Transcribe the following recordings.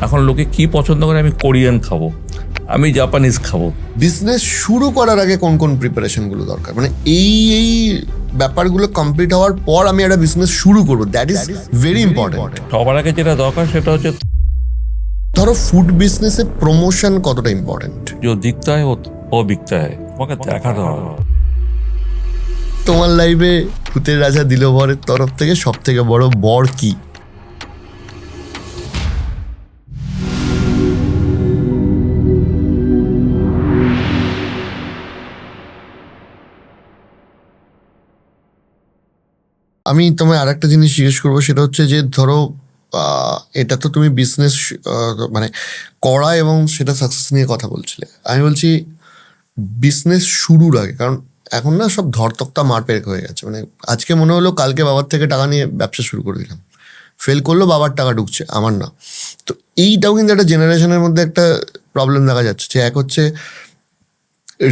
এখন লোকে কি পছন্দ করে, আমি কোরিয়ান খাবো, আমি জাপানিজ খাবো। বিজনেস শুরু করার আগে কোন কোন প্রিপারেশনগুলো দরকার, মানে এই ব্যাপারগুলো কমপ্লিট হওয়ার পর আমি একটা বিজনেস শুরু করবো, দ্যাট ইজ ভেরি ইম্পর্টেন্ট। সবার আগে যেটা দরকার সেটা হচ্ছে ধরো ফুড বিজনেসে প্রমোশন কতটা ইম্পর্টেন্ট? যে দিখতা হয় ও বিকতা হয়, তোমাকে দেখাতে হবে। তোমার লাইফে ভূতের রাজা দিলবরের তরফ থেকে সব থেকে বড় বর কি? আমি তোমায় আর একটা জিনিস জিজ্ঞেস করবো, সেটা হচ্ছে যে ধরো এটা তো তুমি বিজনেস মানে করা এবং সেটা সাকসেস নিয়ে কথা বলছিলে, আমি বলছি বিজনেস শুরুর আগে, কারণ এখন না সব ধরতক্তা মারপেক হয়ে গেছে। মানে আজকে মনে হলো কালকে বাবার থেকে টাকা নিয়ে ব্যবসা শুরু করে দিলাম, ফেল করলো, বাবার টাকা ঢুকছে, আমার না। তো এইটাও কিন্তু একটা জেনারেশনের মধ্যে একটা প্রবলেম দেখা যাচ্ছে, যে এক হচ্ছে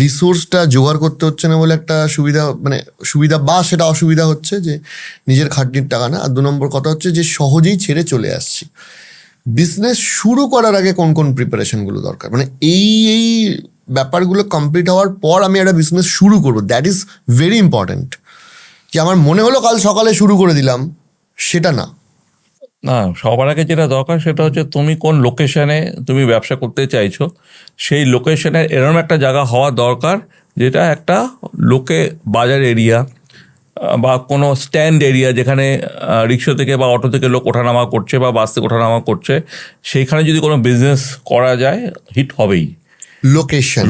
রিসোর্সটা জোগাড় করতে হচ্ছে না বলে একটা সুবিধা বা সেটা অসুবিধা হচ্ছে যে নিজের খাটনির টাকা না। আর 2 নম্বর কথা হচ্ছে যে সহজেই ছেড়ে চলে আসছি। বিজনেস শুরু করার আগে কোন কোন প্রিপারেশনগুলো দরকার, মানে এই ব্যাপারগুলো কমপ্লিট হওয়ার পর আমি একটা বিজনেস শুরু করবো, দ্যাট ইজ ভেরি ইম্পর্টেন্ট। যে আমার মনে হলো কাল সকালে শুরু করে দিলাম, সেটা না। না, সবার আগে যেটা দরকার সেটা হচ্ছে তুমি কোন লোকেশনে তুমি ব্যবসা করতে চাইছো, সেই লোকেশনের এরকম একটা জায়গা হওয়া দরকার যেটা একটা লোকে বাজার এরিয়া বা কোনো স্ট্যান্ড এরিয়া, যেখানে রিক্সা থেকে বা অটো থেকে লোক ওঠানামা করছে বা বাস থেকে ওঠানামা করছে, সেইখানে যদি কোনো বিজনেস করা যায় হিট হবেই।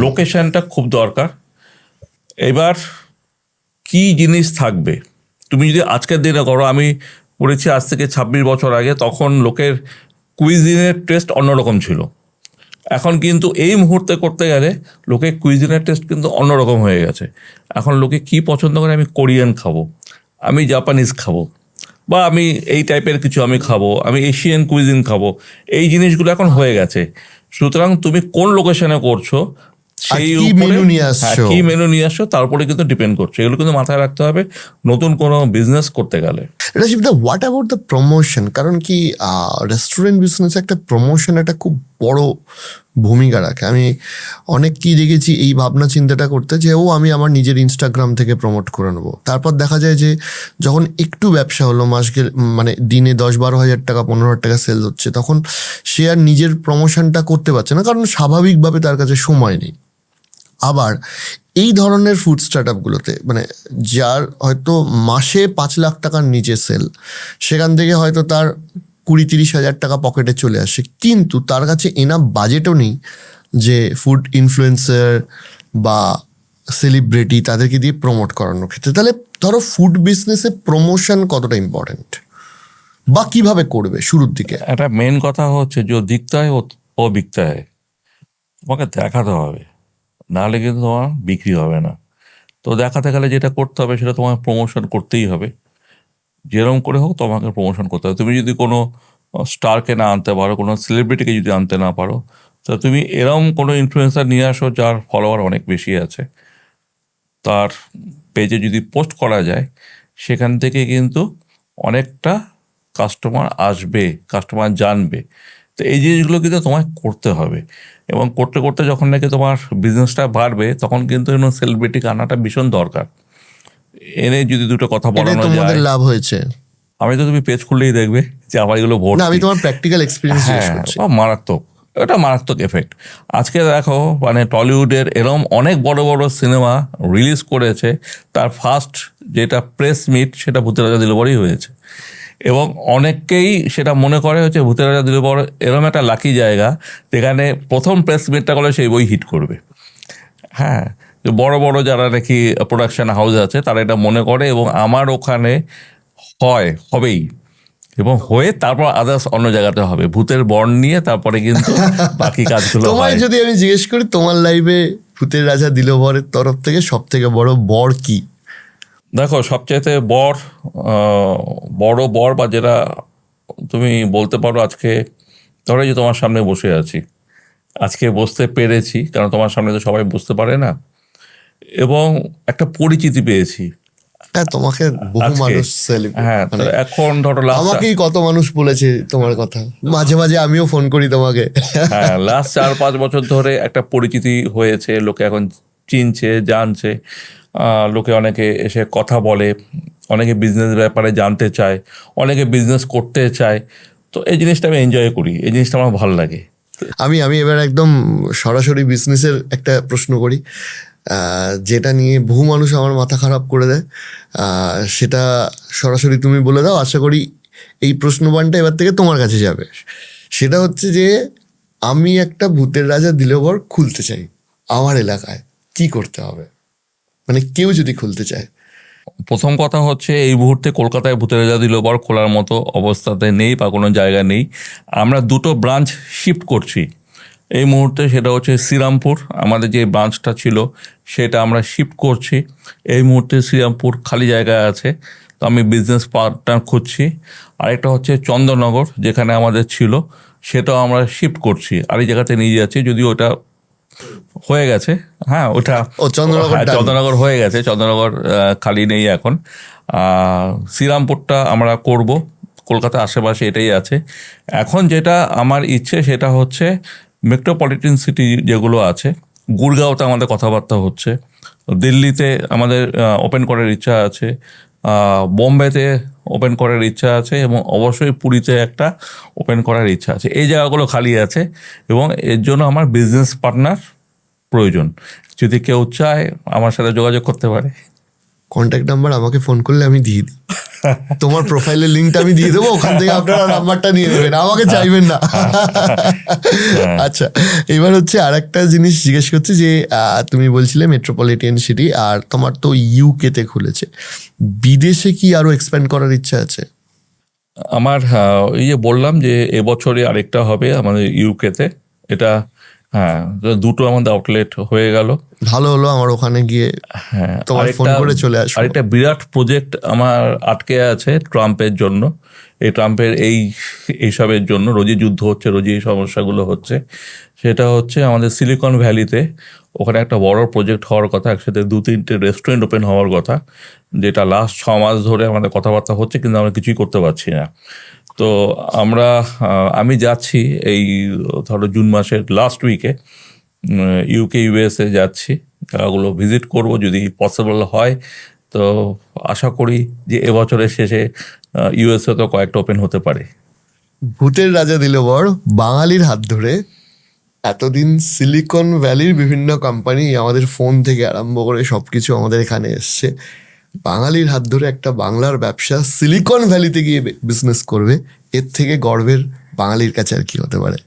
লোকেশনটা খুব দরকার। এবার কি জিনিস থাকবে, তুমি যদি আজকের দিনে করো, আমি পড়েছি আজ থেকে 26 বছর আগে, তখন লোকের কুইজিনের টেস্ট অন্যরকম ছিল। এখন কিন্তু এই মুহূর্তে করতে গেলে লোকে কুইজিনের টেস্ট কিন্তু অন্যরকম হয়ে গেছে। এখন লোকে কি পছন্দ করে, আমি কোরিয়ান খাবো, আমি জাপানিজ খাবো, বা আমি এই টাইপের কিছু আমি খাবো, আমি এশিয়ান কুইজিন খাবো, এই জিনিসগুলো এখন হয়ে গেছে। সুতরাং তুমি কোন লোকেশনে করছো, সেই মেনু নিয়ে আসছো, কি মেনু নিয়ে আসছো, তার উপরে কিন্তু ডিপেন্ড করছে। এগুলো কিন্তু মাথায় রাখতে হবে নতুন কোনো বিজনেস করতে গেলে। What about the promotion? কারণ কি রেস্টুরেন্ট বিজনেস একটা প্রমোশন একটা খুব বড় ভূমিকা রাখে। আমি অনেককেই দেখেছি এই ভাবনা চিন্তাটা করতে, যে আমি আমার নিজের ইনস্টাগ্রাম থেকে প্রমোট করে নেবো। তারপর দেখা যায় যে যখন একটু ব্যবসা হলো, মানে দিনে 10-12 হাজার টাকা 15 হাজার টাকা সেল হচ্ছে, তখন সে আর নিজের প্রমোশনটা করতে পারছে না, কারণ স্বাভাবিকভাবে তার কাছে সময় নেই। আবার এই ধরনের ফুড স্টার্ট আপগুলোতে, মানে যার হয়তো মাসে 5 লাখ টাকার নিচে সেল, সেখান থেকে হয়তো তার 20-30 হাজার টাকা পকেটে চলে আসে, কিন্তু তার কাছে এনাফ বাজেটও নেই যে ফুড ইনফ্লুয়েন্সার বা সেলিব্রিটি তাদেরকে দিয়ে প্রমোট করানোর ক্ষেত্রে। তাহলে ধরো ফুড বিজনেসে প্রমোশন কতটা ইম্পর্টেন্ট, বা কিভাবে করবে শুরুর দিকে? একটা মেন কথা হচ্ছে যে দিখতা হয় ও বিকতা হয়, তোমাকে দেখাতে হবে, নাহলে কিন্তু তোমার বিক্রি হবে না। তো দেখাতে গেলে যেটা করতে হবে সেটা তোমার প্রমোশন করতেই হবে, যেরকম করে হোক তোমাকে প্রমোশন করতে হবে। তুমি যদি কোনো স্টারকে না আনতে পারো, কোনো সেলিব্রিটিকে যদি আনতে না পারো, তো তুমি এরকম কোনো ইনফ্লুয়েন্সার নিয়ে আসো যার ফলোয়ার অনেক বেশি আছে, তার পেজে যদি পোস্ট করা যায়, সেখান থেকে কিন্তু অনেকটা কাস্টমার আসবে, কাস্টমার জানবে। তো এই জিনিসগুলো কিন্তু তোমায় করতে হবে, এবং করতে করতে যখন নাকি তোমার বিজনেসটা বাড়বে, তখন কিন্তু সেলিব্রিটিকে আনাটা ভীষণ দরকার। এনে যদি দুটো কথা বলানো যায়, লাভ হয়েছে। আমি তো তুমি পেজ খুললেই দেখবে যে আমার এগুলো ভর্তি। আমি তোমার প্র্যাকটিক্যাল এক্সপিরিয়েন্স জিজ্ঞেস করছি। মারাত্মক, এটা মারাত্মক এফেক্ট। আজকে দেখো, মানে টলিউডের এরকম অনেক বড় বড় সিনেমা রিলিজ করেছে, তার ফার্স্ট যেটা প্রেস মিট সেটা ভূতের রাজা দিলবরই হয়েছে, এবং অনেককেই সেটা মনে করে হচ্ছে ভূতের রাজা দিলবর এরকম একটা লাকি জায়গা যেখানে প্রথম প্রেস মিটটা করলে সেই বই হিট করবে। হ্যাঁ, বড় বড় যারা নাকি প্রোডাকশন হাউস আছে তারা এটা মনে করে, এবং আমার ওখানে হবেই, এবং হয়ে তারপর আদার্স অন্য জায়গাতে হবে, ভূতের বর্ণ নিয়ে তারপরে কিন্তু বাকি কাজগুলো হয়। যদি আমি জিজ্ঞেস করি তোমার লাইফে ভূতের রাজা দিলবরের তরফ থেকে সব থেকে বড় বর কি? দেখো, সবচাইতে বড় বর বা যেটা তুমি বলতে পারো, আজকে ধরো যে তোমার সামনে বসে আছি, আজকে বসতে পেরেছি, কারণ তোমার সামনে তো সবাই বসতে পারে না, এবং একটা পরিচিতি পেয়েছি। হ্যাঁ, তোমাকে বহু আজকে? মানুষ celebrate হ্যাঁ, তো মানে এখন ধরো লাস্ট, আমাকেই কত মানুষ বলেছে তোমার কথা, মাঝে মাঝে আমিও ফোন করি তোমাকে। হ্যাঁ লাস্ট 4-5 বছর ধরে একটা পরিচিতি হয়েছে, লোকে এখন চিনছে, জানছে, লোকে অনেকে এসে কথা বলে, অনেকে বিজনেস ব্যাপারে জানতে চায়, অনেকে বিজনেস করতে চায়। তো এই জিনিসটা আমি এনজয় করি, এই জিনিসটা আমার ভালো লাগে। আমি আমি এবার একদম সরাসরি বিজনেসের একটা প্রশ্ন করি, যেটা নিয়ে বহু মানুষ আমার মাথা খারাপ করে দেয়, সেটা সরাসরি তুমি বলে দাও। আশা করি এই প্রশ্নবানটা এবার থেকে তোমার কাছে যাবে। সেটা হচ্ছে যে আমি একটা ভূতের রাজা দিলবর খুলতে চাই আমার এলাকায়, কি করতে হবে? মানে কেউ যদি খুলতে চায়। প্রথম কথা হচ্ছে, এই মুহূর্তে কলকাতায় ভূতের রাজা দিলবর খোলার মতো অবস্থাতে নেই বা কোনো জায়গা নেই। আমরা 2টো ব্রাঞ্চ শিফট করছি এই মুহূর্তে, সেটা হচ্ছে শ্রীরামপুর, আমাদের যে ব্রাঞ্চটা ছিল সেটা আমরা শিফট করছি এই মুহূর্তে। শ্রীরামপুর খালি জায়গায় আছে, তো আমি বিজনেস পার্টনার খুঁজছি। আরেকটা হচ্ছে চন্দননগর, যেখানে আমাদের ছিল, সেটাও আমরা শিফট করছি, আরেক জায়গাতে নিয়ে যাচ্ছি, যদিও ওটা হয়ে গেছে। হ্যাঁ ওটা, ও, চন্দ্রনগর হ্যাঁ done। চন্দ্রনগর হয়ে গেছে, চন্দ্রনগর খালি নেই এখন। শ্রীরামপুরটা আমরা করব, কলকাতার আশেপাশে এটাই আছে। এখন যেটা আমার ইচ্ছে সেটা হচ্ছে মেট্রোপলিটন সিটি যেগুলো আছে, গুড়গাঁওতে আমাদের কথাবার্তা হচ্ছে, দিল্লিতে আমাদের ওপেন করার ইচ্ছা আছে, বোম্বেতে ওপেন করার ইচ্ছা আছে, এবং অবশ্যই পুরীতে একটা ওপেন করার ইচ্ছা আছে। এই জায়গাগুলো খালি আছে এবং এর জন্য আমার বিজনেস পার্টনার প্রয়োজন। যদি কেউ চায় আমার সাথে যোগাযোগ করতে পারে। কন্ট্যাক্ট নাম্বার আমাকে ফোন করলে আমি দিয়ে দিই, তোমার প্রোফাইলের লিঙ্কটা আমি দিয়ে দেবো, ওখান থেকে আপনারা নাম্বারটা নিয়ে নেবেন, আমাকে চাইবেন না। আচ্ছা, এবার হচ্ছে আর একটা জিনিস জিজ্ঞেস করছি যে তুমি বলছিলে মেট্রোপলিটন সিটি, আর তোমার তো ইউকে তে খুলেছে, বিদেশে কি আরো এক্সপ্যান্ড করার ইচ্ছা আছে? আমার এই যে বললাম যে এবছরে আরেকটা হবে আমাদের ইউকেতে, এটা হ্যাঁ, তো 2টো আমাদের আউটলেট হয়ে গেল। ভালো হলো, আমার ওখানে গিয়ে হ্যাঁ, তোমার ফোন করে চলে আসবো। আরেকটা বিরাট প্রজেক্ট আমার আটকে আছে ট্রাম্পের জন্য। এই ট্রাম্পের এইসবের জন্য রোজই যুদ্ধ হচ্ছে, রোজই এই সমস্যাগুলো হচ্ছে। সেটা হচ্ছে আমাদের সিলিকন ভ্যালিতে, ওখানে একটা বড় প্রজেক্ট হওয়ার কথা, একসাথে 2-3টে রেস্টুরেন্ট ওপেন হওয়ার কথা, যেটা লাস্ট 6 মাস ধরে আমাদের কথাবার্তা হচ্ছে, কিন্তু আমরা কিছুই করতে পারছি না। তো আমি যাচ্ছি এই ধরো জুন মাসের লাস্ট উইকে ইউকে ইউএসএ যাচ্ছি, জায়গাগুলো ভিজিট করব যদি পসিবল হয়। তো আশা করি যে এবছরের শেষে ইউএসএ তো কয়েকটা ওপেন হতে পারে। ভূতের রাজা দিলবর বাঙালির হাত ধরে এতদিন সিলিকন ভ্যালির বিভিন্ন কোম্পানি আমাদের ফোন থেকে আরম্ভ করে সবকিছু আমাদের এখানে এসছে, বাঙালির হাত ধরে একটা বাংলার ব্যবসা সিলিকন ভ্যালিতে গিয়ে বিজনেস করবে, এর থেকে গর্বের বাঙালির কাছে আর কি হতে পারে?